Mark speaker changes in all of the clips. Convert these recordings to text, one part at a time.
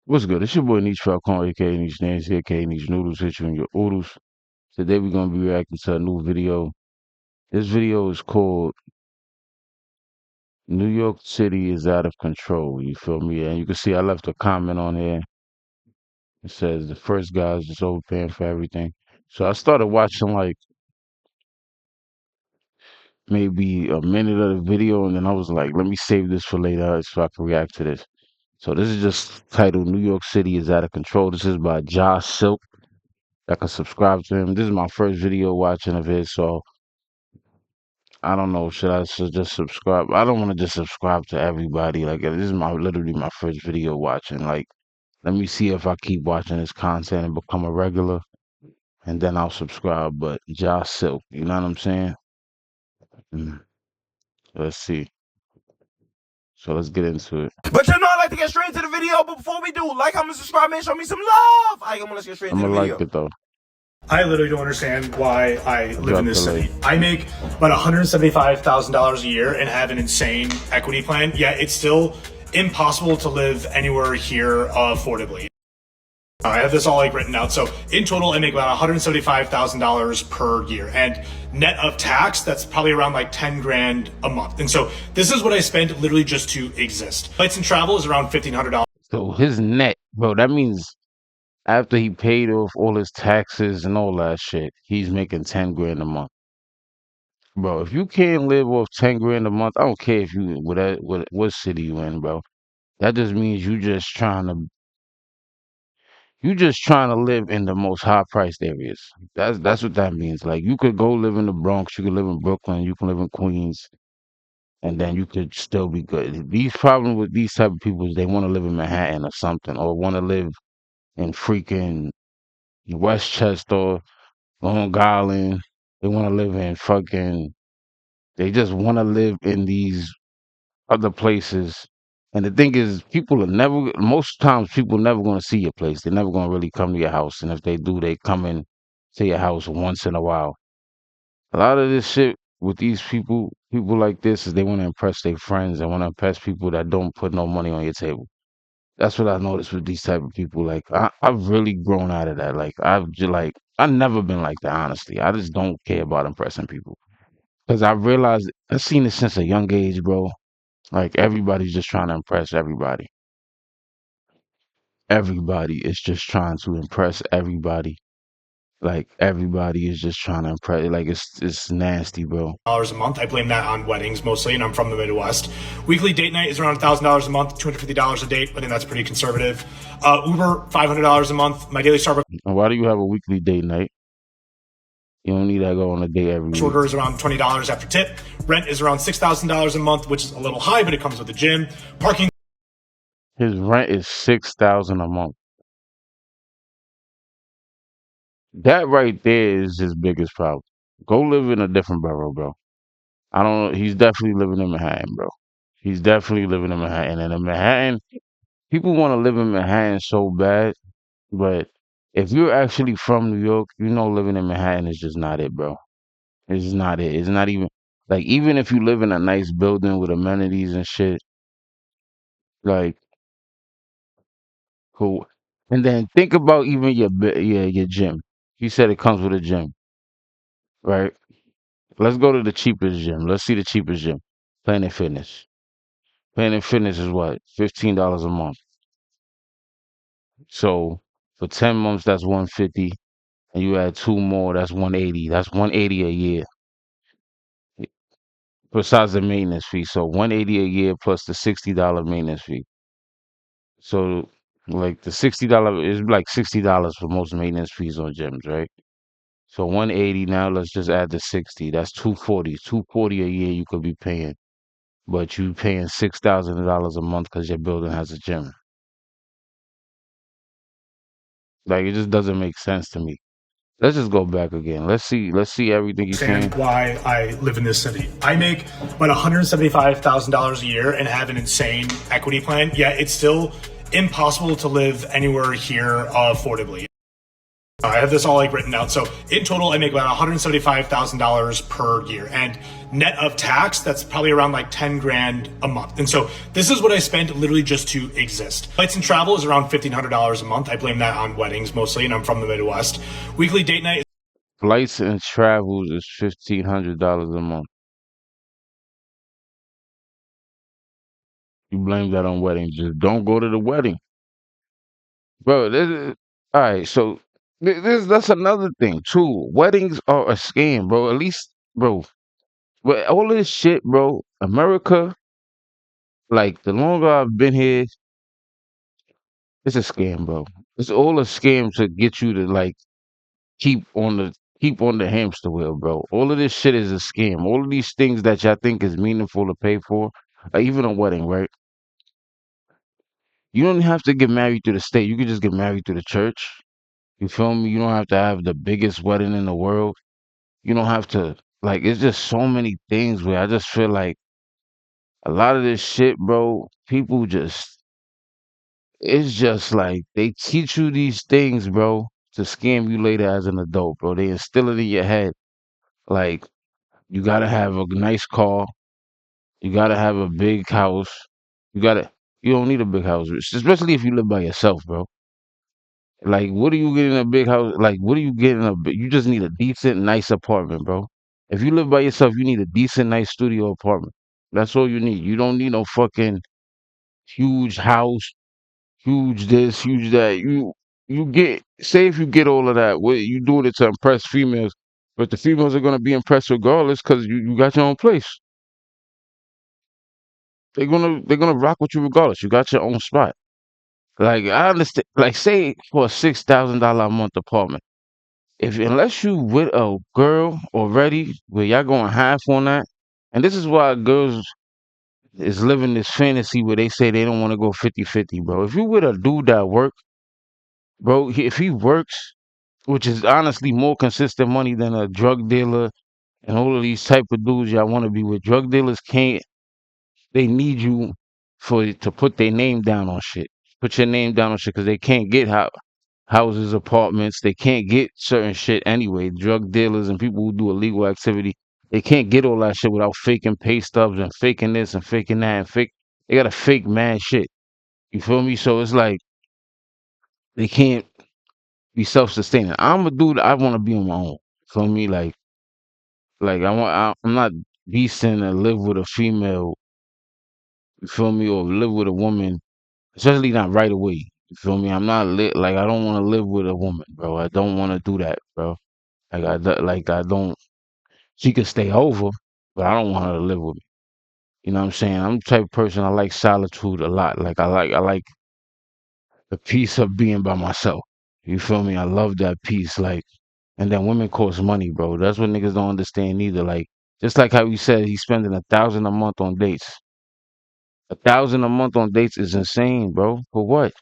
Speaker 1: What's good? It's your boy Neech Reactz, aka Neech Nancy, aka Neech Noodles, hit you in your oodles. Today we're gonna be reacting to a new video. This video is called New York City is Out of Control. You feel me? And you can see I left a comment on here. It says the first guy's just overpaying for everything. So I started watching like maybe a minute of the video, and then I was like, let me save this for later so I can react to this. So this is just titled New York City is Out of Control. This is by Josh Silk. I can subscribe to him. This is my first video watching of his, so I don't know. Should just subscribe? I don't want to just subscribe to everybody. Like this is my literally my first video watching. Like, let me see if I keep watching his content and become a regular, and then I'll subscribe. But Josh Silk, you know what I'm saying? Mm, Let's see. So let's get into it.
Speaker 2: But you know, I like to get straight into the video. But before we do, like, comment, subscribe, man, show me some love. All right, let's get straight
Speaker 1: I'm
Speaker 2: into the
Speaker 1: gonna
Speaker 2: video.
Speaker 1: like it though.
Speaker 3: I literally don't understand why I live
Speaker 1: Drop
Speaker 3: in this
Speaker 1: the
Speaker 3: city.
Speaker 1: link.
Speaker 3: I make about $175,000 a year and have an insane equity plan, yet it's still impossible to live anywhere here affordably. I have this all like written out. So in total, I make about $175,000 per year, and net of tax, that's probably around like 10 grand a month. And so this is what I spend literally just to exist. Flights and travel is around $1,500.
Speaker 1: So his net, bro, that means after he paid off all his taxes and all that shit, he's making 10 grand a month. Bro, if you can't live off 10 grand a month, I don't care if you what city you in, bro. That just means you just trying to live in the most high priced areas. That's what that means. Like you could go live in the Bronx, you could live in Brooklyn, you can live in Queens, and then you could still be good. These problems with these type of people is they want to live in Manhattan or something, or want to live in freaking Westchester, Long Island. They want to live in fucking. They just want to live in these other places. And the thing is, people are never, most times, people never going to see your place. They're never going to really come to your house. And if they do, they come in to your house once in a while. A lot of this shit with these people like this, is they want to impress their friends. They want to impress people that don't put no money on your table. That's what I noticed with these type of people. Like, I've really grown out of that. Like, I've never been like that, honestly. I just don't care about impressing people. Because I realized, I've seen this since a young age, bro. Like everybody's just trying to impress everybody. Everybody is just trying to impress everybody. Like everybody is just trying to impress. Like it's nasty, bro.
Speaker 3: A month. I blame that on weddings mostly, and I'm from the Midwest. Weekly date night is around $1,000 a month, $250 a date. I think that's pretty conservative. Uber, $500 a month. My daily Starbucks
Speaker 1: And why do you have a weekly date night? You don't need to go on a date every week.
Speaker 3: order is around $20 after tip. Rent is around $6,000 a month, which is a little high, but it comes with a gym. Parking.
Speaker 1: His rent is $6,000 a month. That right there is his biggest problem. Go live in a different borough, bro. I don't know. He's definitely living in Manhattan, bro. He's definitely living in Manhattan. And in Manhattan, people want to live in Manhattan so bad, but if you're actually from New York, you know living in Manhattan is just not it, bro. It's just not it. It's not even like even if you live in a nice building with amenities and shit, like cool. And then think about even your gym. He said it comes with a gym, right? Let's go to the cheapest gym. Let's see the cheapest gym. Planet Fitness. Planet Fitness is what? $15 a month. So for 10 months that's 150, and you add two more, that's 180. That's 180 a year. Besides the maintenance fee. So 180 a year plus the $60 maintenance fee. So like the $60 is like $60 for most maintenance fees on gyms, right? So 180 now, let's just add the 60. That's 240. 240 a year you could be paying. But you paying $6,000 a month because your building has a gym. Like it just doesn't make sense to me. Let's just go back again. Let's see everything he's saying.
Speaker 3: Understand why I live in this city. I make about $175,000 a year and have an insane equity plan, yet it's still impossible to live anywhere here affordably. I have this all like written out. So in total, I make about $175,000 per year, and net of tax, that's probably around like 10 grand a month. And so this is what I spend literally just to exist. Flights and travel is around $1,500 a month. I blame that on weddings mostly, and I'm from the Midwest. Weekly date night.
Speaker 1: Flights and travels is $1,500 a month. You blame that on weddings. Just don't go to the wedding, bro. All right. So that's another thing too. Weddings are a scam, bro. At least, bro. But all of this shit, bro. America, like the longer I've been here, it's a scam, bro. It's all a scam to get you to like keep on the keep on the hamster wheel, bro. All of this shit is a scam. All of these things that y'all think is meaningful to pay for, even a wedding, right? You don't have to get married to the state. You can just get married to the church. You feel me? You don't have to have the biggest wedding in the world. You don't have to like. It's just so many things where I just feel like a lot of this shit, bro. People just it's just like they teach you these things, bro, to scam you later as an adult, bro. They instill it in your head. Like, you gotta have a nice car. You gotta have a big house. You don't need a big house, especially if you live by yourself, bro. Like, what do you get in a big house? Like, what do you get in you just need a decent, nice apartment, bro. If you live by yourself, you need a decent, nice studio apartment. That's all you need. You don't need no fucking huge house, huge this, huge that. You get say if you get all of that, what you doing it to impress females, but the females are gonna be impressed regardless because you got your own place. They're gonna rock with you regardless. You got your own spot. Like I understand. Like say for a $6,000 a month apartment, if unless you with a girl already, where y'all going half on that, and this is why girls is living this fantasy where they say they don't want to go 50-50, bro. If you with a dude that work, bro, if he works, which is honestly more consistent money than a drug dealer and all of these type of dudes y'all want to be with. Drug dealers can't. They need you to put their name down on shit. Put your name down on shit because they can't get houses, apartments. They can't get certain shit anyway. Drug dealers and people who do illegal activity, they can't get all that shit without faking pay stubs and faking this and faking that and fake. They gotta fake mad shit. You feel me? So it's like they can't be self-sustaining. I'm a dude. I want to be on my own. Feel me? Like I'm not decent to live with a female. You feel me? Or live with a woman, especially not right away. You feel me? I'm not lit. Like I don't want to live with a woman, bro. I don't want to do that, bro. Like I don't. She could stay over, but I don't want her to live with me. You know what I'm saying? I'm the type of person I like solitude a lot. Like I like the peace of being by myself. You feel me? I love that peace. Like, and then women cost money, bro. That's what niggas don't understand either. Like, just like how he said he's spending 1,000 a month on dates. 1,000 a month on dates is insane, bro. For what?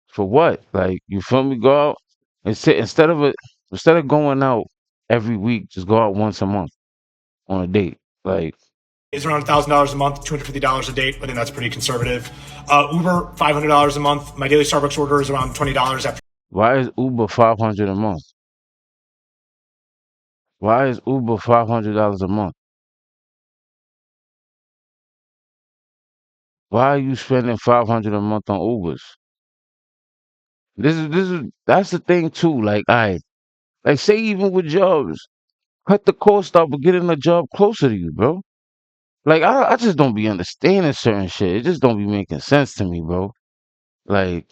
Speaker 1: For what? Like, you feel me? Go out and sit instead of going out every week, just go out once a month on a date. Like,
Speaker 3: Is around $1,000 a month, $250 a date. I think that's pretty conservative. Uber, $500 a month. My daily Starbucks order is around $20 after.
Speaker 1: why is Uber 500 a month? Why is Uber $500 a month? Why are you spending 500 a month on Ubers? That's the thing too. Like, like say even with jobs, cut the cost out, but getting a job closer to you, bro. Like I just don't be understanding certain shit. It just don't be making sense to me, bro. Like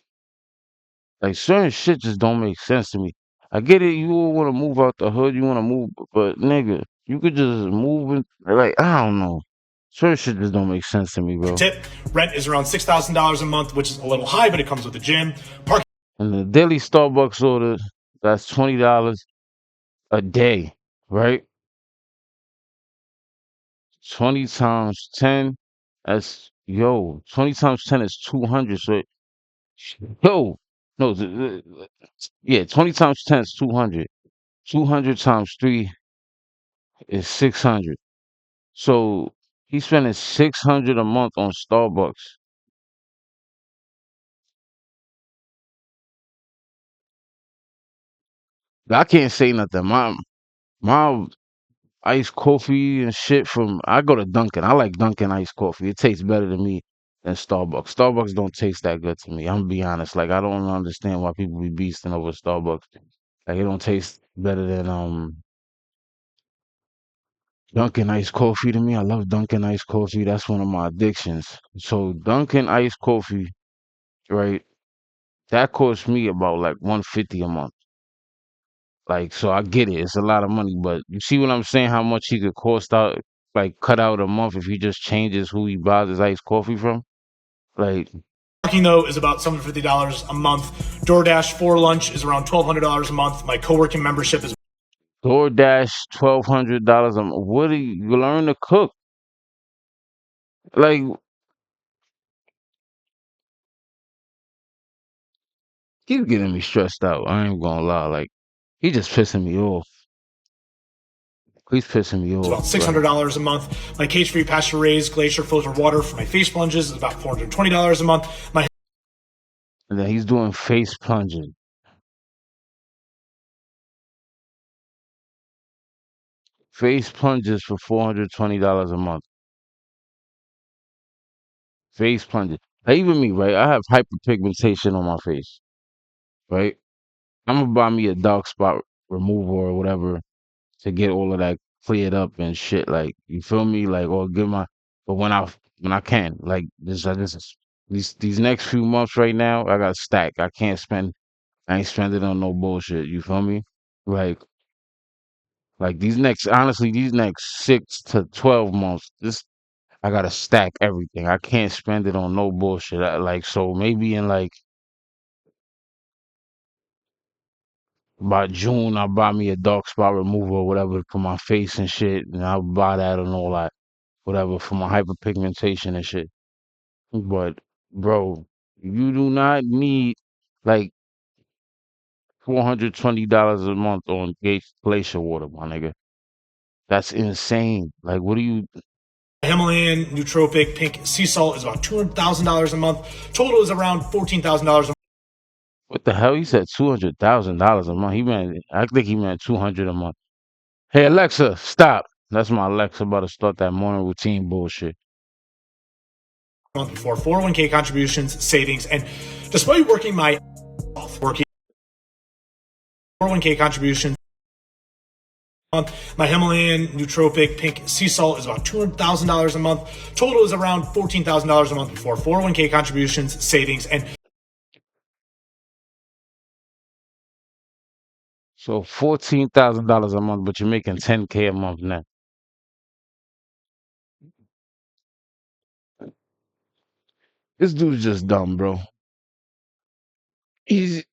Speaker 1: like certain shit just don't make sense to me. I get it, you want to move out the hood, you want to move, but nigga, you could just move in. Like I don't know, certain shit just don't make sense to me, bro.
Speaker 3: Tip. Rent is around $6,000 a month, which is a little high, but it comes with a gym. Parking
Speaker 1: And the daily Starbucks order, that's $20 a day, right? 20 times 10, that's 20 times 10 is 200. So yo, no, yeah, 20 times 10 is 200. 200 times 3 is 600. So he's spending 600 a month on Starbucks. I can't say nothing. My iced coffee and shit from I go to Dunkin'. I like Dunkin' iced coffee. It tastes better to me than Starbucks. Starbucks don't taste that good to me. I'm gonna be honest. Like I don't understand why people be beasting over Starbucks. Like it don't taste better than Dunkin' iced coffee to me. I love Dunkin' iced coffee. That's one of my addictions. So Dunkin' iced coffee, right? That costs me about like 150 a month. Like, so I get it. It's a lot of money, but you see what I'm saying? How much he could cost out, like, cut out a month if he just changes who he buys his iced coffee from? Like,
Speaker 3: Parking though is about $750 a month. DoorDash for lunch is around $1,200 a month. My co-working membership is
Speaker 1: DoorDash, $1,200 a month. What do you learn to cook? Like, he's getting me stressed out. I ain't gonna lie. Like, he just pissing me off. He's pissing me
Speaker 3: about
Speaker 1: off. Like,
Speaker 3: $600 a month. My cage-free pasture-raised glacier filter water for my face plunges is about $420 a month. My
Speaker 1: and then he's doing face plunging. Face plunges for $420 a month. Face plunges. Like, even me, right? I have hyperpigmentation on my face, right? I'm gonna buy me a dark spot remover or whatever to get all of that cleared up and shit. Like you feel me? Like or get my but when I can like this is these next few months right now I got stacked. I ain't spending on no bullshit. You feel me? Like these next 6 to 12 months. This I gotta stack everything. I can't spend it on no bullshit. Like so maybe in like by June, I'll buy me a dark spot remover or whatever for my face and shit, and I'll buy that and all that, whatever for my hyperpigmentation and shit. But bro, you do not need like $420 a month on glacier water, my nigga. That's insane. Like, what do you?
Speaker 3: Himalayan nootropic pink sea salt is about $200,000 a month. Total is around $14,000 a month.
Speaker 1: What the hell? He said $200,000 a month. I think he meant 200 a month. Hey Alexa, stop. That's my Alexa about to start that morning routine bullshit.
Speaker 3: Before 401k contributions, savings, and despite working my 401k contributions month. My Himalayan nootropic pink sea salt is about $200,000 a month. Total is around $14,000 a month before 401k contributions, savings, and
Speaker 1: So $14,000 a month, but you're making 10K a month now. This dude's just dumb, bro. This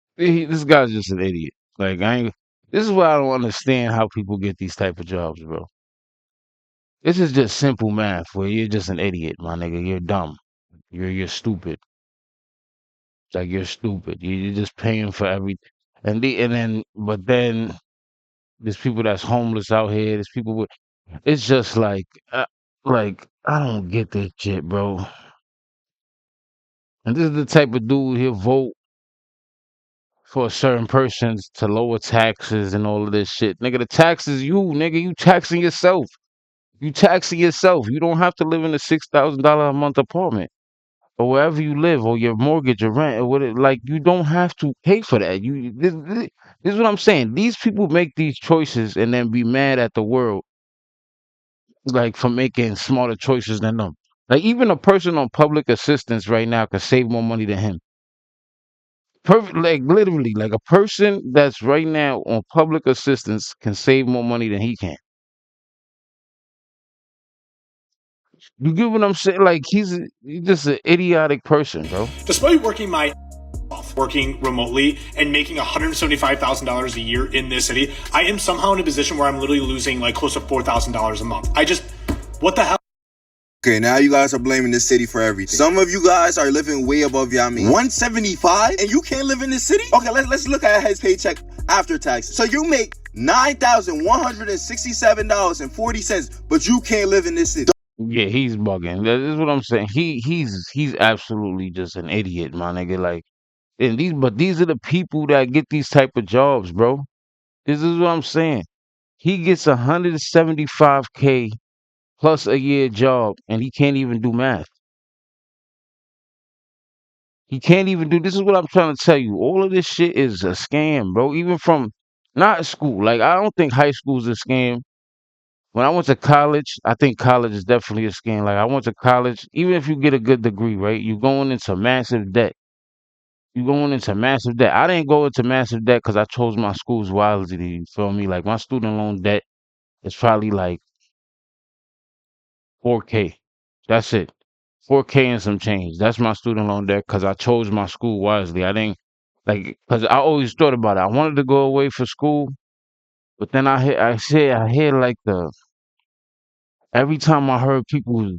Speaker 1: guy's just an idiot. Like I ain't. This is why I don't understand how people get these type of jobs, bro. This is just simple math where you're just an idiot, my nigga. You're dumb. You're stupid. Like you're stupid. You're just paying for everything. But then there's people that's homeless out here. There's people with. It's just like I don't get this shit, bro. And this is the type of dude he'll vote for certain persons to lower taxes and all of this shit. Nigga, the taxes you, nigga, you taxing yourself. You taxing yourself. You don't have to live in a $6,000 a month apartment or wherever you live or your mortgage or rent or whatever. Like you don't have to pay for that. This is what I'm saying. These people make these choices and then be mad at the world like for making smarter choices than them. Like even a person on public assistance right now could save more money than him. Perfect, like literally, like a person that's right now on public assistance can save more money than he can. You get what I'm saying? Like he's just an idiotic person, bro.
Speaker 3: despite working my working remotely and making $175,000 a year in this city, I am somehow in a position where I'm literally losing like close to $4,000 a month. What the hell?
Speaker 4: Okay, now you guys are blaming this city for everything. Some of you guys are living way above your means. 175 and you can't live in this city? Okay, let's look at his paycheck after taxes. So you make $9,167.40, but you can't live in this city.
Speaker 1: Yeah, he's bugging. That is what I'm saying. He's absolutely just an idiot, my nigga. Like, and these are the people that get these type of jobs, bro. This is what I'm saying. He gets 175K plus a year job, and he can't even do math. He can't even do. This is what I'm trying to tell you. All of this shit is a scam, bro. Even from not school. Like I don't think high school is a scam. When I went to college, I think college is definitely a scam. Like I went to college, even if you get a good degree, right? You're going into massive debt. You're going into massive debt. I didn't go into massive debt because I chose my schools wisely. You feel me? Like my student loan debt is probably like 4K. That's it. 4K and some change. That's my student loan debt because I chose my school wisely. I didn't like because I always thought about it. I wanted to go away for school, but then I hear like the every time I heard people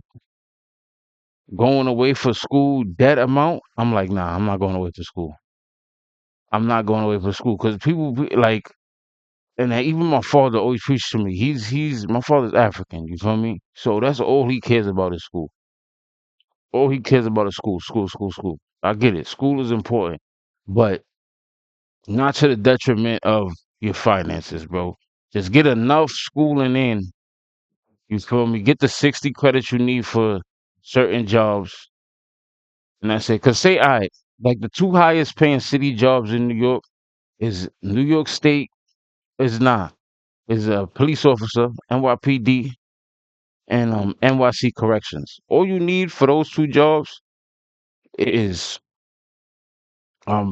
Speaker 1: going away for school debt amount, I'm like, nah, I'm not going away to school. I'm not going away for school because like, and then even my father always preached to me. He's my father's African. You feel me? So that's all he cares about is school. All he cares about is school, school, school, school. I get it. School is important, but not to the detriment of your finances, bro. Just get enough schooling in. You feel me? Get the 60 credits you need for certain jobs, and that's it. Cause say I like the two highest paying city jobs in New York is New York State is not is a police officer, NYPD, and NYC corrections. All you need for those two jobs is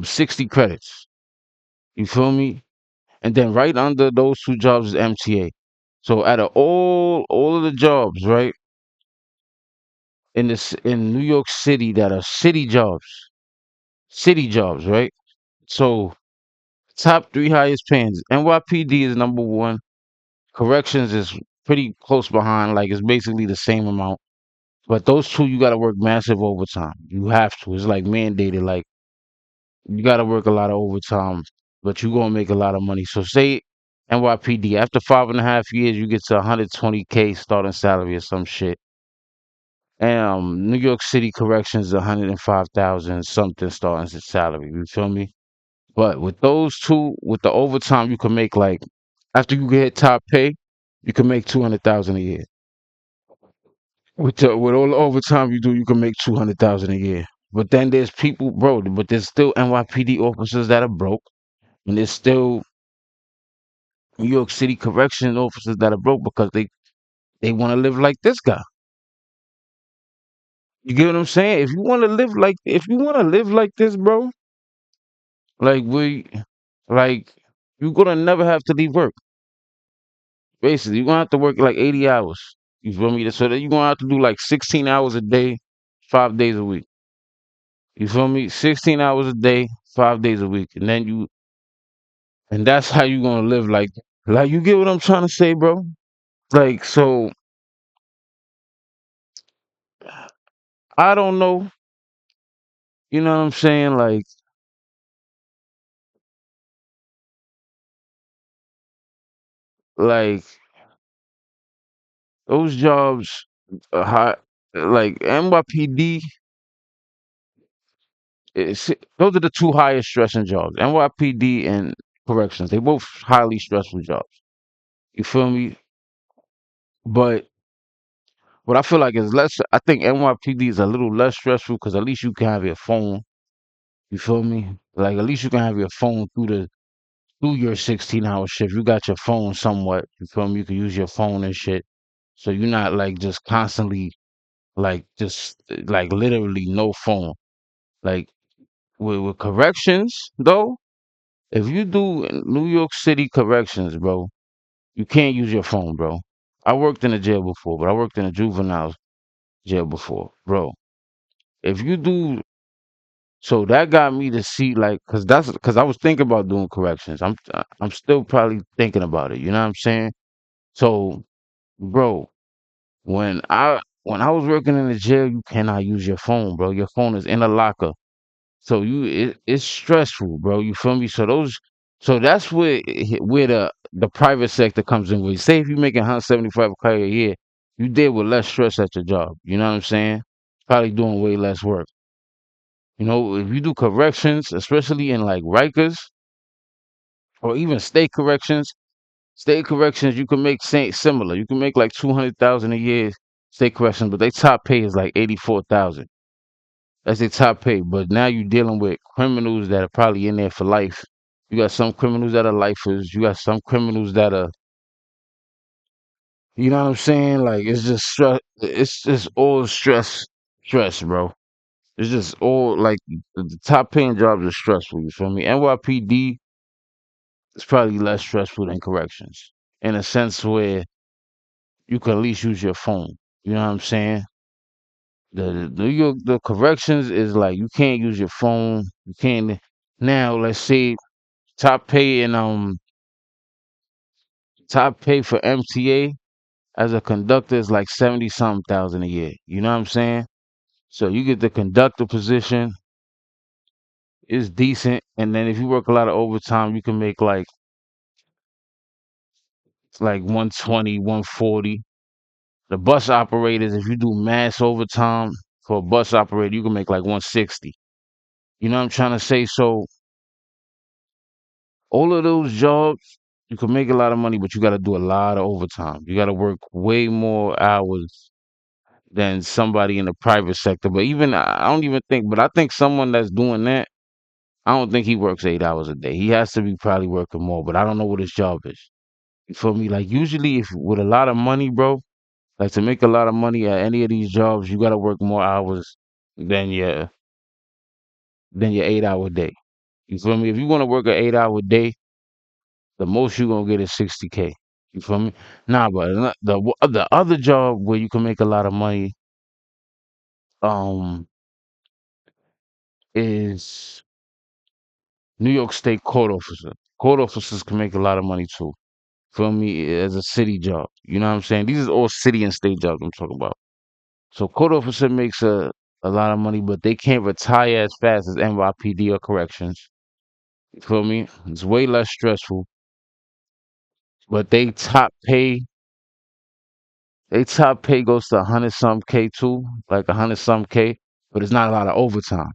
Speaker 1: 60 credits. You feel me? And then right under those two jobs is MTA. So out of all of the jobs, right, in New York City that are city jobs, right? So top three highest paying, NYPD is number one. Corrections is pretty close behind, like it's basically the same amount. But those two, you got to work massive overtime. You have to. It's like mandated. Like you got to work a lot of overtime, but you gonna make a lot of money. So say NYPD after 5.5 years, you get to 120K starting salary or some shit. And New York City Corrections 105,000 something starting salary. You feel me? But with those two, with the overtime, you can make like after you get top pay, you can make 200,000 a year. With all the overtime you do, you can make 200,000 a year. But then there's people, bro. But there's still NYPD officers that are broke, and there's still New York City correction officers that are broke because they want to live like this guy. You get what I'm saying? If you want to live like this, bro, like like you're gonna never have to leave work. Basically, you're gonna have to work like 80 hours. You feel me? So that you're gonna have to do like 16 hours a day, 5 days a week. You feel me? 16 hours a day, 5 days a week, and that's how you gonna live like you get what I'm trying to say, bro? Like so, I don't know. You know what I'm saying? Like those jobs, high, like NYPD. Those are the two highest stressing jobs. NYPD and corrections. They both highly stressful jobs. You feel me? But what I feel like is less. I think NYPD is a little less stressful because at least you can have your phone. You feel me? Like at least you can have your phone through your 16-hour shift. You got your phone somewhat. You feel me? You can use your phone and shit. So you're not like just constantly like just like literally no phone. Like with corrections though, if you do New York City corrections, bro, you can't use your phone, bro. I worked in a jail before, but I worked in a juvenile jail before, bro. If you do, so that got me to see like, cause I was thinking about doing corrections. I'm still probably thinking about it. You know what I'm saying? So, bro, when I was working in the jail, you cannot use your phone, bro. Your phone is in a locker. So it's stressful, bro. You feel me? So that's where the private sector comes in. With say if you're making 175K a year, you deal with less stress at your job. You know what I'm saying? Probably doing way less work. You know, if you do corrections, especially in like Rikers, or even state corrections. State corrections, you can make similar. You can make like 200,000 a year state corrections, but they top pay is like 84,000. That's their top pay. But now you're dealing with criminals that are probably in there for life. You got some criminals that are lifers. You got some criminals that are, you know what I'm saying? Like it's just stress. It's just all stress, bro. It's just all like the top paying jobs are stressful. You feel me? NYPD is probably less stressful than corrections in a sense where you can at least use your phone. You know what I'm saying? The corrections is like you can't use your phone. You can't now. Let's say top pay and top pay for MTA as a conductor is like 70 something thousand a year. You know what I'm saying? So you get the conductor position, it's decent, and then if you work a lot of overtime, you can make like 120, 140. The bus operators, if you do mass overtime for a bus operator, you can make like 160. You know what I'm trying to say? So all of those jobs, you can make a lot of money, but you got to do a lot of overtime. You got to work way more hours than somebody in the private sector. But even I don't even think, but I think someone that's doing that, I don't think he works 8 hours a day. He has to be probably working more, but I don't know what his job is. You feel me? Like usually, if with a lot of money, bro, like to make a lot of money at any of these jobs, you got to work more hours than your 8 hour day. You feel me? If you want to work an 8 hour day, the most you gonna get is 60K. You feel me? Nah, but the other job where you can make a lot of money, um, is New York State court officer. Court officers can make a lot of money too. Feel me? As a city job. You know what I'm saying? These are all city and state jobs I'm talking about. So court officer makes a lot of money, but they can't retire as fast as NYPD or corrections. You feel me? It's way less stressful, but they top pay goes to 100 some K too, like 100 some K, but it's not a lot of overtime.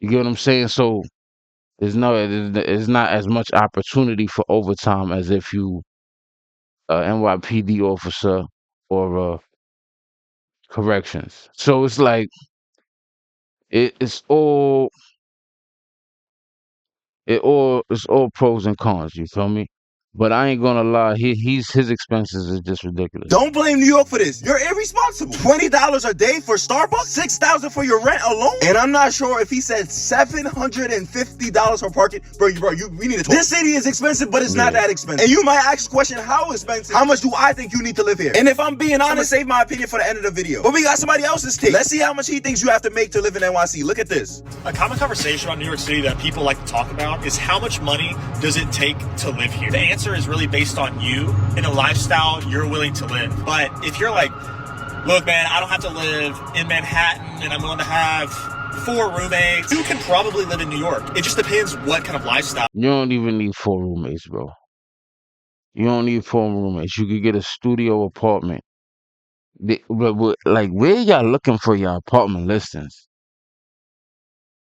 Speaker 1: You get what I'm saying? So it's not as much opportunity for overtime as if you NYPD officer or corrections. So it's like it's all it's all pros and cons. You feel me? But I ain't gonna lie, his expenses is just ridiculous.
Speaker 4: Don't blame New York for this. You're irresponsible. $20 a day for Starbucks? $6,000 for your rent alone? And I'm not sure if he said $750 for parking. Bro, we need to talk. This city is expensive, but it's not that expensive. And you might ask the question, how expensive? How much do I think you need to live here? And if I'm being honest, I'm gonna save my opinion for the end of the video. But we got somebody else's take. Let's see how much he thinks you have to make to live in NYC. Look at this.
Speaker 3: A common conversation about New York City that people like to talk about is how much money does it take to live here? The answer is really based on you and a lifestyle you're willing to live. But if you're like, look, man, I don't have to live in Manhattan and I'm willing to have 4 roommates, you can probably live in New York. It just depends what kind of lifestyle.
Speaker 1: You don't even need 4 roommates, bro. You don't need 4 roommates. You could get a studio apartment. But like, where y'all looking for your apartment listings?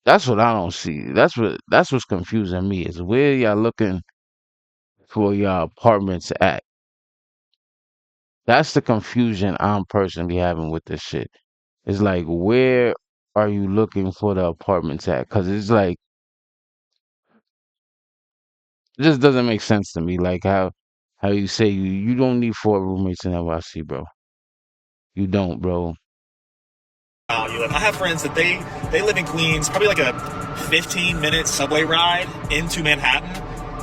Speaker 1: That's what I don't see. That's what's confusing me is where y'all looking for your apartments at. That's the confusion I'm personally having with this shit. It's like, where are you looking for the apartments at? Because it's like, it just doesn't make sense to me. Like how you say you don't need 4 roommates in NYC, bro. You don't, bro.
Speaker 3: You live. I have friends that they live in Queens, probably like a 15-minute subway ride into Manhattan,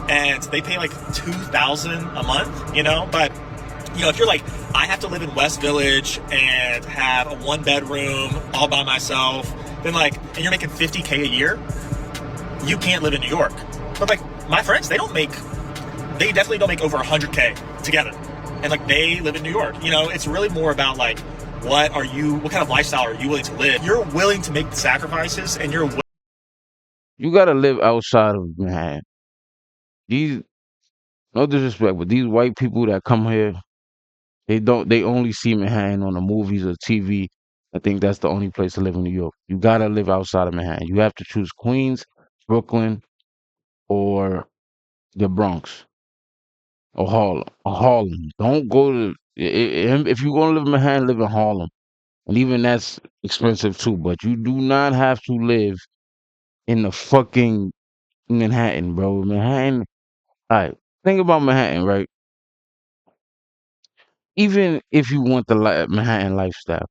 Speaker 3: and they pay like $2,000 a month, you know. But you know, if you're like, I have to live in West Village and have a 1-bedroom all by myself, then like, and you're making $50K a year, you can't live in New York. But like my friends, they definitely don't make over $100K together, and like they live in New York. You know, it's really more about like, what kind of lifestyle are you willing to live? You're willing to make the sacrifices, and
Speaker 1: You gotta live outside of Manhattan. These, no disrespect, but these white people that come here, they only see Manhattan on the movies or TV. I think that's the only place to live in New York. You gotta live outside of Manhattan. You have to choose Queens, Brooklyn, or the Bronx or Harlem. Don't go to if you're gonna live in Manhattan, live in Harlem, and even that's expensive too. But you do not have to live in the fucking Manhattan, bro. Manhattan. All right, think about Manhattan, right? Even if you want the Manhattan lifestyle,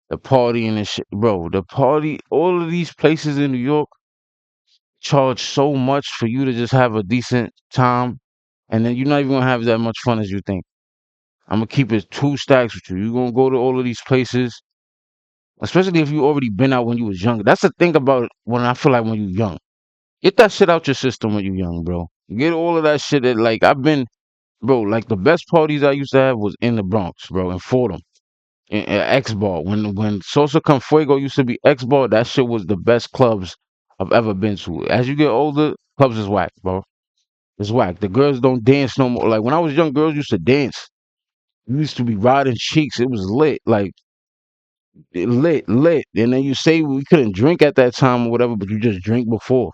Speaker 1: the party and the shit, bro. The party, all of these places in New York charge so much for you to just have a decent time, and then you're not even gonna have that much fun as you think. I'm gonna keep it two stacks with you. You're gonna go to all of these places, especially if you already been out when you was young. That's the thing about when I feel like when you young. Get that shit out your system when you young, bro. Get all of that shit that like I've been, bro. Like the best parties I used to have was in the Bronx, bro, in Fordham, in X Bar. When Sosa Con Fuego used to be X Bar, that shit was the best clubs I've ever been to. As you get older, clubs is whack, bro. It's whack. The girls don't dance no more. Like when I was young, girls used to dance. You used to be riding cheeks. It was lit, like lit. And then you say we couldn't drink at that time or whatever, but you just drink before.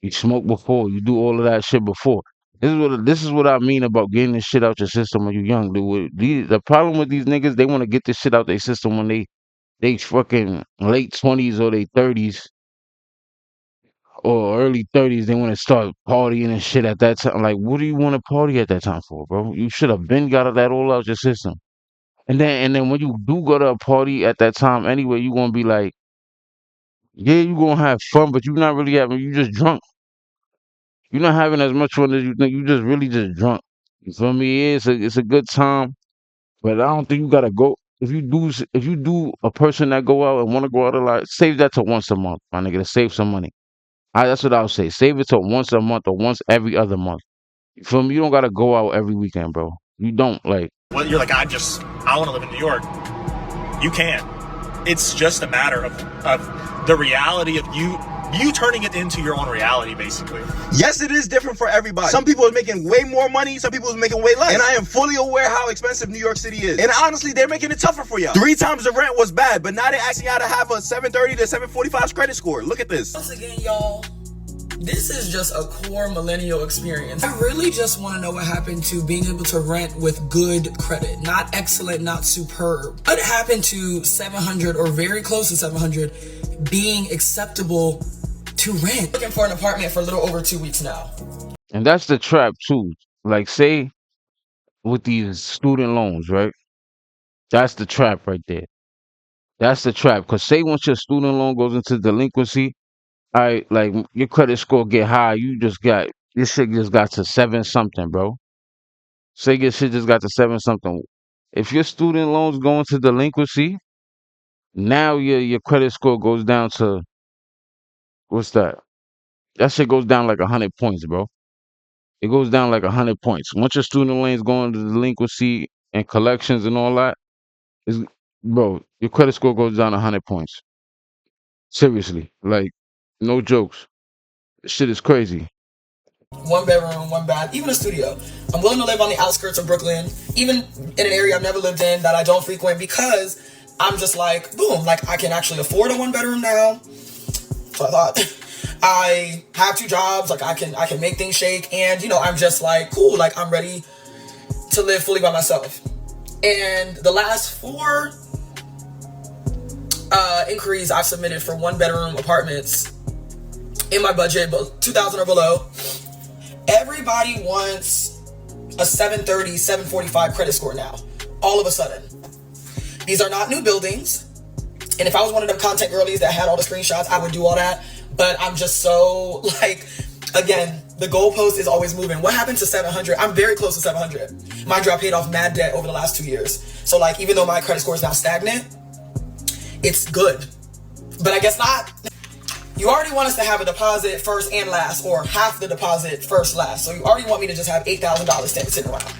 Speaker 1: You smoke before. You do all of that shit before. This is what I mean about getting this shit out your system when you're young, dude. The problem with these niggas, they want to get this shit out their system when they fucking late 20s or they 30s or early 30s. They want to start partying and shit at that time. Like, what do you want to party at that time for, bro? You should have been got that all out your system. And then when you do go to a party at that time anyway, you gonna be like, yeah, you gonna have fun, but you're not really having. You just drunk. You're not having as much fun as you think. You just really just drunk. You feel me? Yeah, it's a good time, but I don't think you gotta go. If you do a person that go out and want to go out a lot, save that to once a month, my nigga. To save some money. That's what I would say. Save it to once a month or once every other month. You feel me? You don't gotta go out every weekend, bro. You don't like.
Speaker 3: Well, you're like, I want to live in New York. You can. It's just a matter of the reality of you turning it into your own reality, basically.
Speaker 4: Yes, it is different for everybody. Some people are making way more money, some people are making way less. And I am fully aware how expensive New York City is. And honestly, they're making it tougher for y'all. 3 times the rent was bad, but now they're asking y'all to have a 730 to 745 credit score. Look at this.
Speaker 5: Once again, y'all, this is just a core millennial experience. I really just want to know what happened to being able to rent with good credit. Not excellent, not superb. What happened to 700 or very close to 700 being acceptable to rent? Looking for an apartment for a little over 2 weeks now.
Speaker 1: And that's the trap too. Like, say with these student loans, right? That's the trap right there. That's the trap. Cause say once your student loan goes into delinquency, like your credit score get high, your shit just got to 7 something, bro. Say your shit just got to 7 something. If your student loans go into delinquency, now your credit score goes down to what's that? That shit goes down like 100 points, bro. It goes down like 100 points. Once your student loans go into delinquency and collections and all that, is bro, your credit score goes down 100 points. Seriously, like no jokes. This shit is crazy.
Speaker 5: 1 bedroom, 1 bath, even a studio. I'm willing to live on the outskirts of Brooklyn, even in an area I've never lived in that I don't frequent, because I'm just like, boom, like I can actually afford a 1 bedroom now. So I thought. I have 2 jobs, like I can make things shake, and I'm just like, cool, like I'm ready to live fully by myself. And the last 4 inquiries I've submitted for 1 bedroom apartments in my budget, but 2,000 or below, everybody wants a 730, 745 credit score now, all of a sudden. These are not new buildings, and if I was one of them content girlies that had all the screenshots, I would do all that. But I'm just so, like, again, the goalpost is always moving. What happened to 700? I'm very close to 700. Mind you, I paid off mad debt over the last 2 years. So, like, even though my credit score is now stagnant, it's good. But I guess not. You already want us to have a deposit first and last, or half the deposit first last. So you already want me to just have $8,000 sitting around.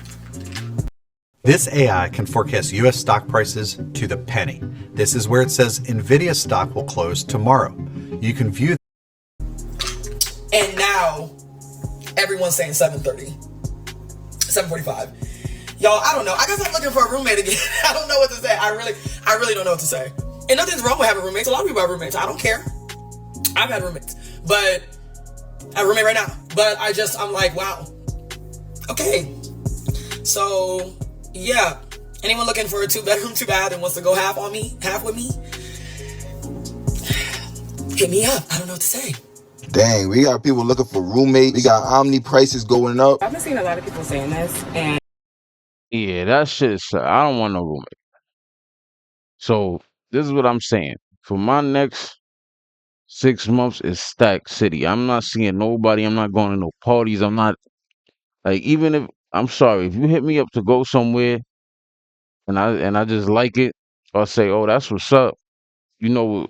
Speaker 6: This AI can forecast U.S. stock prices to the penny. This is where it says NVIDIA stock will close tomorrow. You can view.
Speaker 5: And now, everyone's saying 730, 745. Y'all, I don't know. I guess I'm looking for a roommate again. I don't know what to say. I really don't know what to say. And nothing's wrong with having roommates. A lot of people have roommates. I don't care. I've had roommates. But I have a roommate right now. But I'm like, wow. Okay, so yeah, anyone looking for a 2-bedroom, 2-bath and wants to go half with me, hit me up. I don't know what to say.
Speaker 4: Dang, we got people looking for roommates. We got Omni prices going up.
Speaker 7: I've been seeing a lot of people saying this, and
Speaker 1: Yeah, that shit is. I don't want no roommate. So this is what I'm saying. For my next 6 months is Stack City. I'm not seeing nobody. I'm not going to no parties. I'm not like even if I'm sorry if you hit me up to go somewhere and I just like it. I'll say, oh, that's what's up. You know,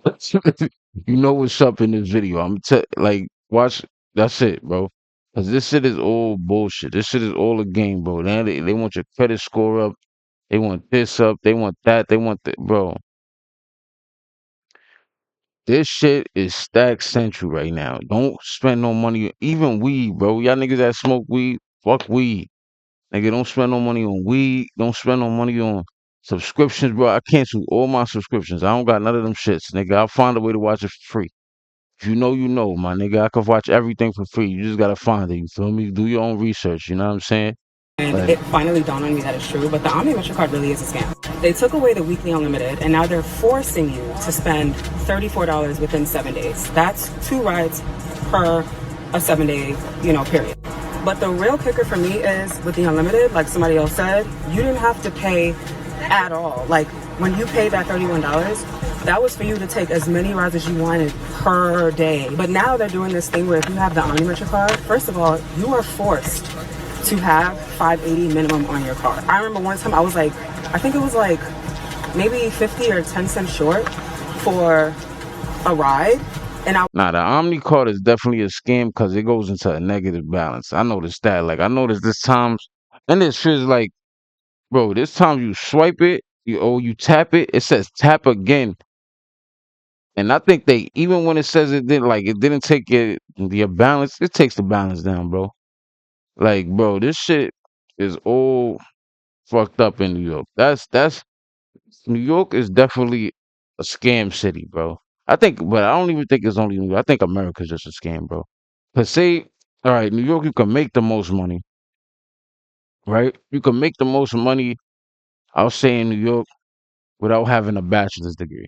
Speaker 1: you know what's up in this video. Like watch. That's it, bro. Cause this shit is all bullshit. This shit is all a game, bro. Now they want your credit score up. They want this up. They want that. They want that, bro. This shit is Stack Central right now. Don't spend no money. Even weed, bro. Y'all niggas that smoke weed, fuck weed. Nigga, don't spend no money on weed. Don't spend no money on subscriptions, bro. I cancel all my subscriptions. I don't got none of them shits, nigga. I'll find a way to watch it for free. If you know, my nigga. I can watch everything for free. You just gotta find it. You feel me? Do your own research. You know what I'm saying?
Speaker 7: it finally dawned on me that it's true, but the Omni MetroCard really is a scam. They took away the weekly unlimited, and now they're forcing you to spend $34 within 7 days. That's 2 rides per a 7-day, period. But the real kicker for me is with the unlimited, like somebody else said, you didn't have to pay at all. Like when you paid that $31, that was for you to take as many rides as you wanted per day. But now they're doing this thing where if you have the Omni MetroCard, first of all, you are forced to have $5.80 minimum on your card. I remember one time I was like, I think it was like maybe 50 or 10 cents short for a ride. And
Speaker 1: Nah, the Omni card is definitely a scam because it goes into a negative balance. I noticed that. Like I noticed this times, and this shit is like, bro, this time you swipe it, you tap it, it says tap again. And I think they even when it says it didn't take your balance, it takes the balance down, bro. Like, bro, this shit is all fucked up in New York. That's New York is definitely a scam city, bro. But I don't even think it's only New York. I think America's just a scam, bro. Cause say, all right, New York, you can make the most money, right? You can make the most money, I'll say in New York, without having a bachelor's degree.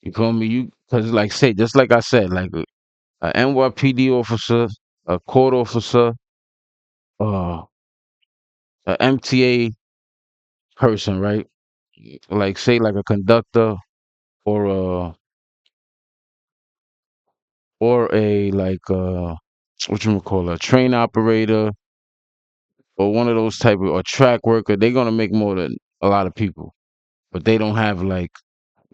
Speaker 1: You feel me? Cause like say, just like I said, like a NYPD officer, a court officer, uh, a MTA person, right? Like say like a conductor or a like what you call a train operator or one of those type of or track worker, they're gonna make more than a lot of people. But they don't have like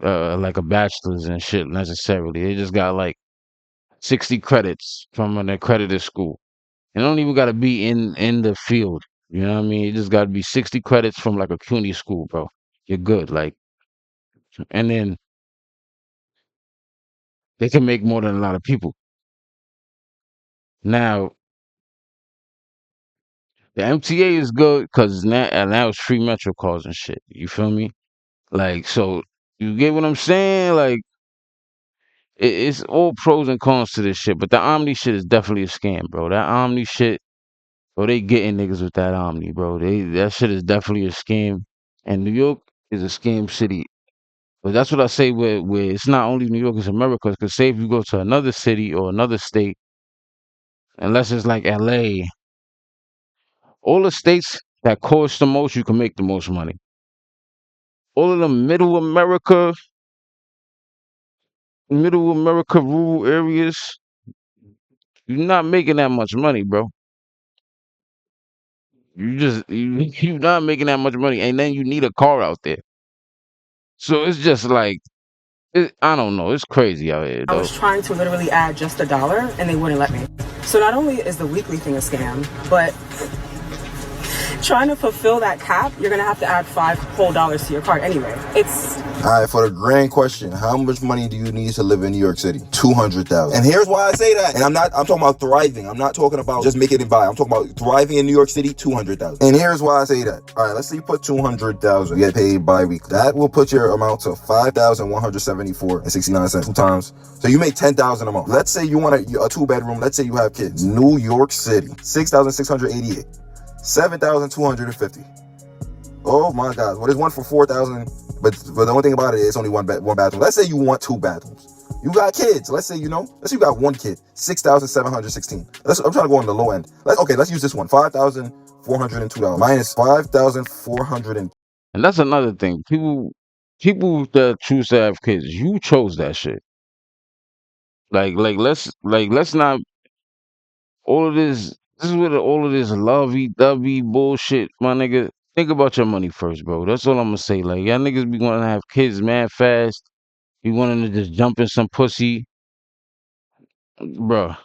Speaker 1: a bachelor's and shit necessarily. They just got like 60 credits from an accredited school. It don't even gotta be in the field. You know what I mean? It just gotta be 60 credits from like a CUNY school, bro. You're good. Like and then they can make more than a lot of people. Now the MTA is good because now it's free Metro cards and shit. You feel me? Like, so you get what I'm saying? Like, it's all pros and cons to this shit. But the Omni shit is definitely a scam, bro. That Omni shit, bro, they getting niggas with that Omni, bro. That shit is definitely a scam. And New York is a scam city. But that's what I say where it's not only New York, it's America. Because say if you go to another city or another state, unless it's like LA, all the states that cost the most, you can make the most money. All of the middle America rural areas, you're not making that much money, bro. You're not making that much money, and then you need a car out there. So it's just like I don't know. It's crazy out here,
Speaker 7: I
Speaker 1: though.
Speaker 7: was trying to literally add just $1 and they wouldn't let me. So not only is the weekly thing a scam, but trying to fulfill that cap, you're gonna have to add $5 whole to your card anyway. It's
Speaker 4: All right, for the grand question, how much money do you need to live in New York City? 200,000. And here's why I say that. And I'm talking about thriving. I'm not talking about just making it by. I'm talking about thriving in New York City, 200,000. And here's why I say that. All right, let's say you put 200,000, get paid bi-weekly. That will put your amount to 5,174.69 2 times. So you make 10,000 a month. Let's say you want a 2-bedroom. Let's say you have kids. New York City, 6,688. $7,250. Oh my God. Well, there's one for 4,000, but the only thing about it is it's only one bathroom. Let's say you want 2 bathrooms. You got kids. Let's say you got 1 kid. 6,716. I'm trying to go on the low end. Let's use this one. $5,402 minus 5,400.
Speaker 1: And that's another thing. People that choose to have kids, you chose that shit. Let's not all of this. This is where all of this lovey-dovey bullshit, my nigga. Think about your money first, bro. That's all I'm gonna say. Like, y'all niggas be gonna have kids mad fast. You wanting to just jump in some pussy, bro.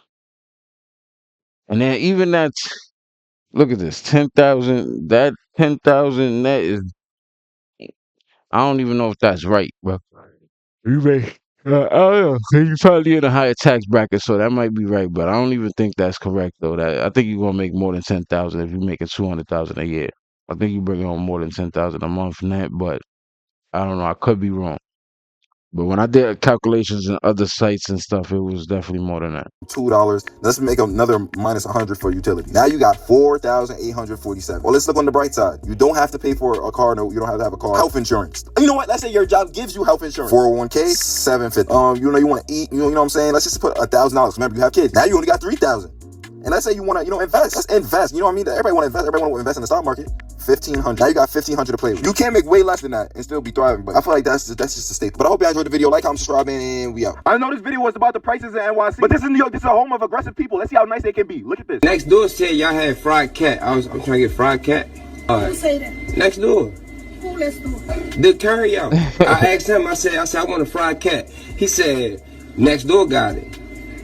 Speaker 1: And then even that, look at this, 10,000. That 10,000 net is, I don't even know if that's right, bro. You may, I don't know. 'Cause you probably in a higher tax bracket, so that might be right, but I don't even think that's correct though. That I think you're gonna make more than 10,000 if you making 200,000 a year. I think you bring home more than 10,000 a month net, but I don't know. I could be wrong. But when I did calculations in other sites and stuff, it was definitely more than that.
Speaker 4: $2. Let's make another minus 100 for utilities. Now you got 4,847. Well, let's look on the bright side. You don't have to pay for a car note. You don't have to have a car. Health insurance. You know what? Let's say your job gives you health insurance. 401k, $750. You want to eat. You know what I'm saying? Let's just put $1,000. Remember, you have kids. Now you only got 3,000. And let's say you want to, invest. Let's invest. You know what I mean? Everybody want to invest. Everybody want to invest in the stock market. 1,500. Now you got 1,500 to play with. You can't make way less than that and still be thriving. But I feel like that's just a staple. But I hope you enjoyed the video. Like, comment, subscribe, and we out. I know this video was about the prices in NYC, but this is New York. This is a home of aggressive people. Let's see how nice they can be. Look at this.
Speaker 8: Next door said y'all had fried cat. I'm trying to get fried cat.
Speaker 9: Who say that?
Speaker 8: Next door.
Speaker 9: Who next door?
Speaker 8: The carry out. I asked him. I said I want a fried cat. He said next door got it.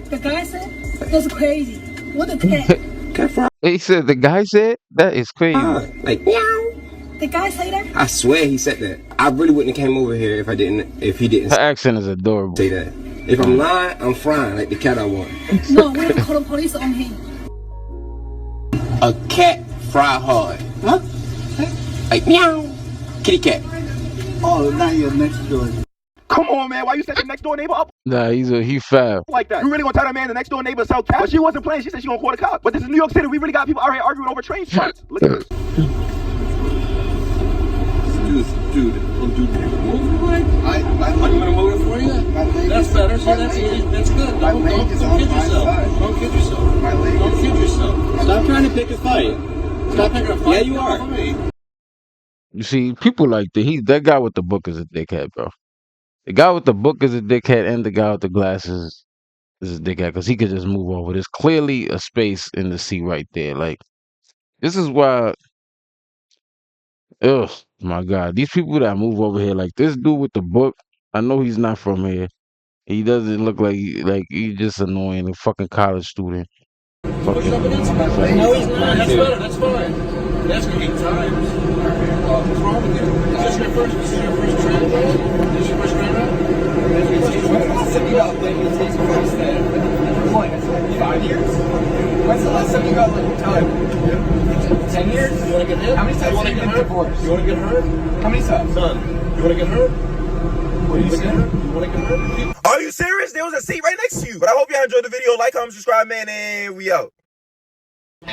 Speaker 9: The guy said that's crazy. What a cat.
Speaker 8: Cat fried.
Speaker 1: He said, the guy said? That is crazy.
Speaker 8: Like meow.
Speaker 9: The guy say that?
Speaker 8: I swear he said that. I really wouldn't have came over here if he didn't
Speaker 1: Her accent is adorable.
Speaker 8: say that. If I'm lying, I'm frying like the cat I want.
Speaker 9: No, we're gonna call the police on him.
Speaker 8: A cat fry hard. Huh? Like meow. Kitty cat.
Speaker 10: Oh, now you're next door.
Speaker 4: Come on, man. Why you set the next door neighbor up
Speaker 1: Nah, he foul.
Speaker 4: like that? You really gonna tell that man the next door neighbor sell cat? But she wasn't playing. She said she gonna call the cops. But this is New York City. We really got people out here arguing over train strikes. Look at this.
Speaker 10: Dude, don't do that. Move your leg. I'm gonna move it for you. That's better. So that's easy. That's good. Don't kid yourself. Don't kid yourself. Don't kid yourself. Stop trying to pick a fight. Stop picking a fight. Yeah, you are.
Speaker 1: You see, people like that guy with the book is a dickhead, bro. The guy with the book is a dickhead, and the guy with the glasses is a dickhead because he could just move over. There's clearly a space in the seat right there. Like, this is why. Ugh, my God, these people that move over here, like this dude with the book. I know he's not from here. He doesn't look like he's just annoying, a fucking college student. Fucking.
Speaker 10: No, he's not. That's better. That's fine. That's gonna 8 times. What's wrong with you? Is this your first trip? This is your first trip? What? 5 years? When's the last time you got like time? 10 years? You wanna get hit? How many times have you been divorced? You wanna get hurt? How many times? Son, you wanna get hurt? What are you saying? You wanna get hurt?
Speaker 4: Are you serious? There was a seat right next to you. But I hope y'all enjoyed the video. Like, comment, subscribe, man, and we out.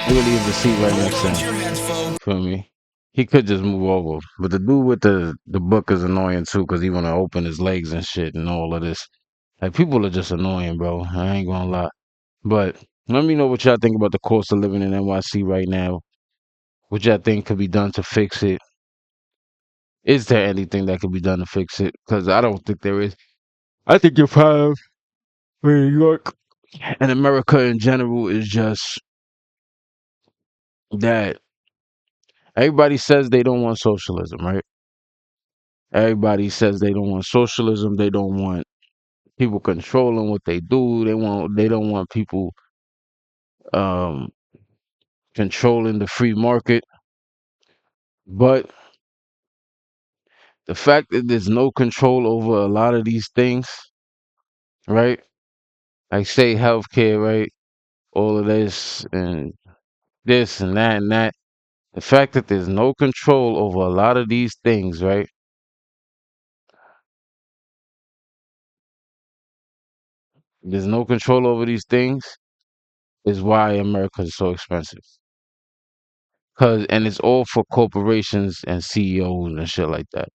Speaker 1: Really is the seat right next to him. Feel me? He could just move over, but the dude with the book is annoying too because he want to open his legs and shit and all of this. Like, people are just annoying, bro. I ain't gonna lie. But let me know what y'all think about the cost of living in NYC right now. What y'all think could be done to fix it? Is there anything that could be done to fix it? Because I don't think there is. I think your problem with New York and America in general is just that everybody says they don't want socialism, right? Everybody says they don't want socialism. They don't want people controlling what they do. They don't want people um controlling the free market. But the fact that there's no control over a lot of these things, right? Like, say healthcare, right? All of this and that. The fact that there's no control over a lot of these things, right? There's no control over these things is why America is so expensive. and it's all for corporations and CEOs and shit like that.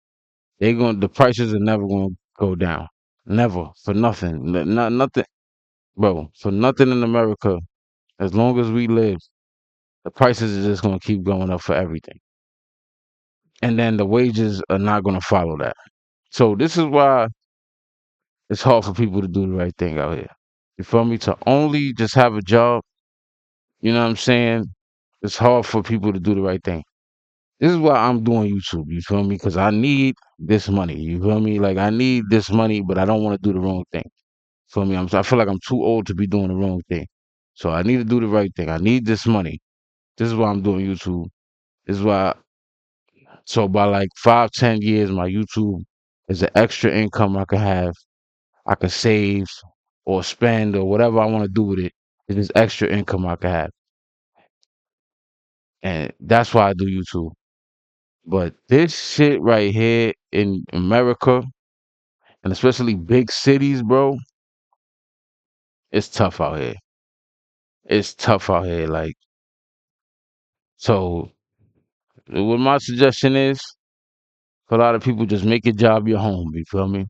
Speaker 1: The prices are never gonna go down. Never. For nothing. Not nothing, bro. For nothing in America, as long as we live, the prices are just gonna keep going up for everything. And then the wages are not gonna follow that. So this is why it's hard for people to do the right thing out here. You feel me? To only just have a job, you know what I'm saying? It's hard for people to do the right thing. This is why I'm doing YouTube, you feel me? Because I need this money, you feel me? Like, I need this money, but I don't want to do the wrong thing. Feel me? I feel like I'm too old to be doing the wrong thing. So I need to do the right thing. I need this money. This is why I'm doing YouTube. This is why, so by like 5, 10 years, my YouTube is an extra income I can have. I can save or spend or whatever I want to do with it. It's just extra income I can have. And that's why I do YouTube. But this shit right here in America, and especially big cities, bro, it's tough out here. It's tough out here. Like, so what my suggestion is for a lot of people, just make your job your home. You feel me?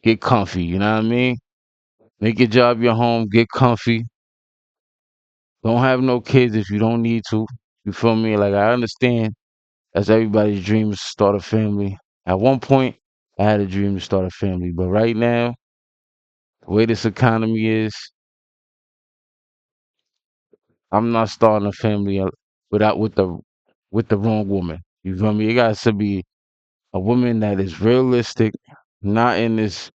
Speaker 1: Get comfy. You know what I mean? Make your job your home. Get comfy. Don't have no kids if you don't need to. You feel me? Like, I understand that's everybody's dream is to start a family. At one point, I had a dream to start a family, but right now, the way this economy is, I'm not starting a family without with the wrong woman. You feel me? It got to be a woman that is realistic, not in this,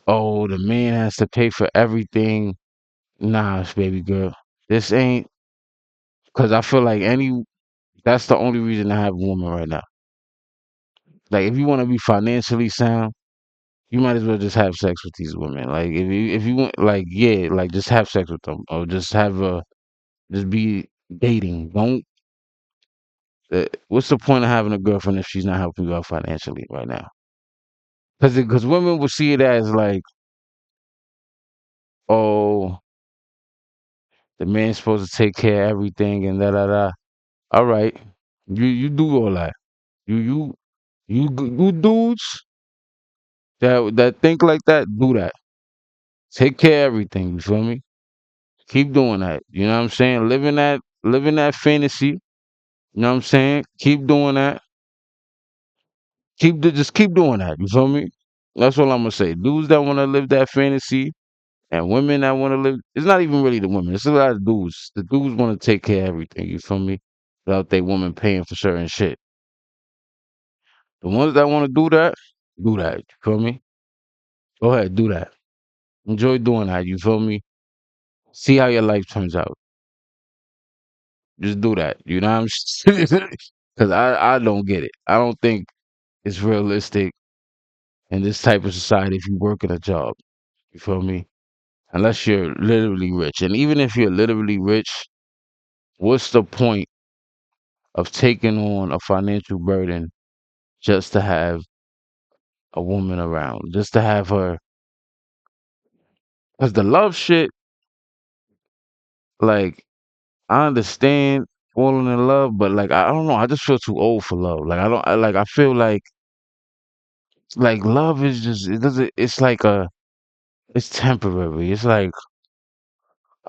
Speaker 1: oh, the man has to pay for everything. Nah, baby girl. This ain't, because I feel like that's the only reason I have a woman right now. Like, if you want to be financially sound, you might as well just have sex with these women. Like, if you want, like, yeah, like, just have sex with them, or just be dating. Don't. What's the point of having a girlfriend if she's not helping you out financially right now? Because women will see it as like, oh, the man's supposed to take care of everything and da da da. All right, you do all that. You dudes that think like that, do that. Take care of everything. You feel me? Keep doing that. You know what I'm saying? Living that fantasy. You know what I'm saying? Keep doing that. Just keep doing that. You feel me? That's all I'm gonna say. Dudes that want to live that fantasy, and women that want to live, it's not even really the women. It's a lot of dudes. The dudes want to take care of everything. You feel me? Without they woman paying for certain shit. The ones that want to do that, do that. You feel me? Go ahead, do that. Enjoy doing that. You feel me? See how your life turns out. Just do that. You know what I'm saying? Because I don't get it. I don't think it's realistic in this type of society if you work in a job. You feel me? Unless you're literally rich. And even if you're literally rich, what's the point of taking on a financial burden just to have a woman around? Just to have her. Because the love shit, like, I understand falling in love, but like, I don't know. I just feel too old for love. Like, I don't, I feel like love is just, it doesn't, it's temporary. It's like,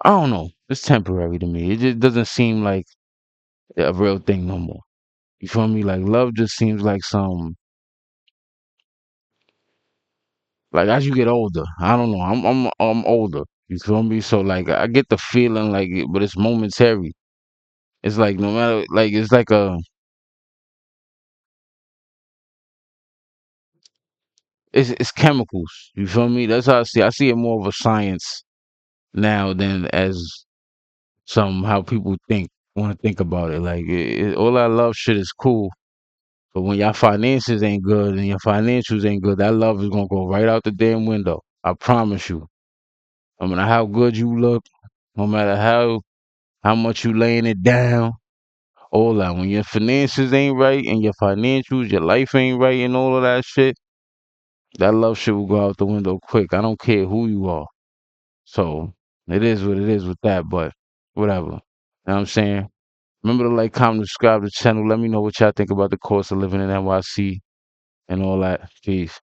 Speaker 1: I don't know. It's temporary to me. It just doesn't seem like a real thing no more. You feel me? Like, love just seems like like, as you get older, I don't know. I'm older. You feel me? So like, I get the feeling like but it's momentary. It's like no matter, like, it's like it's chemicals. You feel me? That's how I see. I see it more of a science now than as how people want to think about it. Like, all that love shit is cool, but when your finances ain't good and your financials ain't good, that love is gonna go right out the damn window. I promise you. No matter how good you look, no matter how much you laying it down, all that. When your finances ain't right and your financials, your life ain't right and all of that shit, that love shit will go out the window quick. I don't care who you are. So it is what it is with that, but whatever. You know what I'm saying? Remember to like, comment, subscribe to the channel. Let me know what y'all think about the cost of living in NYC and all that. Peace.